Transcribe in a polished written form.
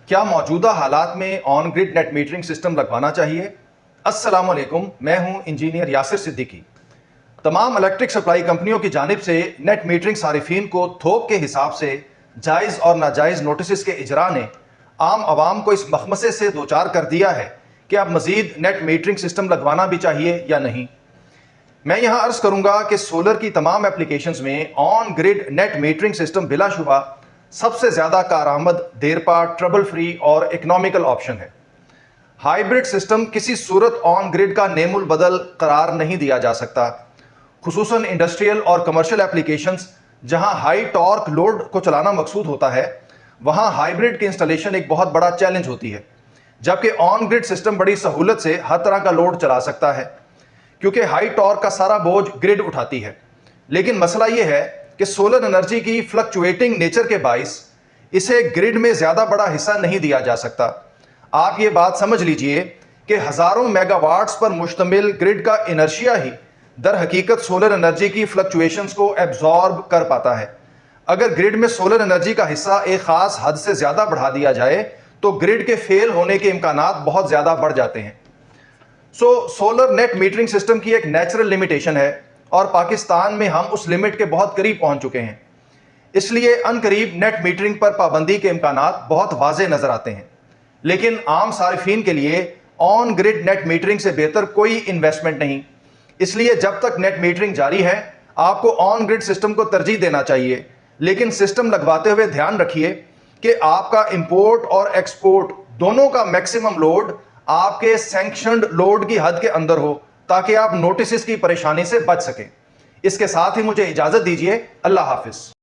क्या मौजूदा हालात में on grid net metering system लगवाना चाहिए? अस्सलाम वालेकुम, मैं हूं इंजीनियर यासिर सिद्दीकी। तमाम इलेक्ट्रिक सप्लाई कंपनियों की जानिब से नेट मीटरिंग सारिफीन को थोक के हिसाब से जायज़ और नाजायज़ नोटिस के इजरा ने आम आवाम को इस मखमसे से दो चार कर दिया है कि अब मज़ीद नेट मीटरिंग सिस्टम लगवाना भी चाहिए या नहीं। मैं यहाँ अर्ज़ करूँगा कि सोलर की तमाम एप्लीकेशंस में on grid net metering system बिलाशुबा सबसे ज़्यादा कारआमद, देरपा, ट्रबल फ्री और इकनॉमिकल ऑप्शन है। हाइब्रिड सिस्टम किसी सूरत ऑन ग्रिड का नेमुल बदल करार नहीं दिया जा सकता, खुसूसन इंडस्ट्रियल और कमर्शियल एप्लीकेशंस जहां हाई टॉर्क लोड को चलाना मकसूद होता है, वहां हाइब्रिड की इंस्टॉलेशन एक बहुत बड़ा चैलेंज होती है। जबकि ऑन ग्रिड सिस्टम बड़ी सहूलत से हर तरह का लोड चला सकता है क्योंकि हाई टॉर्क का सारा बोझ ग्रिड उठाती है। लेकिन मसला यह है कि सोलर एनर्जी की फ्लक्चुएटिंग नेचर के बाइस इसे ग्रिड में ज़्यादा बड़ा हिस्सा नहीं दिया जा सकता। आप ये बात समझ लीजिए कि हज़ारों मेगावाट्स पर मुश्तमिल ग्रिड का इनर्शिया ही दर हकीकत सोलर एनर्जी की फ्लक्चुएशंस को एब्जॉर्ब कर पाता है। अगर ग्रिड में सोलर एनर्जी का हिस्सा एक ख़ास हद से ज़्यादा बढ़ा दिया जाए तो ग्रिड के फेल होने के इम्कानात बहुत ज़्यादा बढ़ जाते हैं। सोलर नेट मीटरिंग सिस्टम की एक नेचुरल लिमिटेशन है और पाकिस्तान में हम उस लिमिट के बहुत करीब पहुंच चुके हैं। इसलिए अनकरीब नेट मीटरिंग पर पाबंदी के इम्कानात बहुत वाज़ेह नज़र आते हैं। लेकिन आम सारिफीन के लिए ऑन ग्रिड नेट मीटरिंग से बेहतर कोई इन्वेस्टमेंट नहीं। इसलिए जब तक नेट मीटरिंग जारी है, आपको ऑन ग्रिड सिस्टम को तरजीह देना चाहिए। लेकिन सिस्टम लगवाते हुए ध्यान रखिए कि आपका इंपोर्ट और एक्सपोर्ट दोनों का मैक्सिमम लोड आपके सैंक्शनड लोड की हद के अंदर हो, ताकि आप नोटिस की परेशानी से बच सकें। इसके साथ ही मुझे इजाज़त दीजिए। अल्लाह हाफिज़।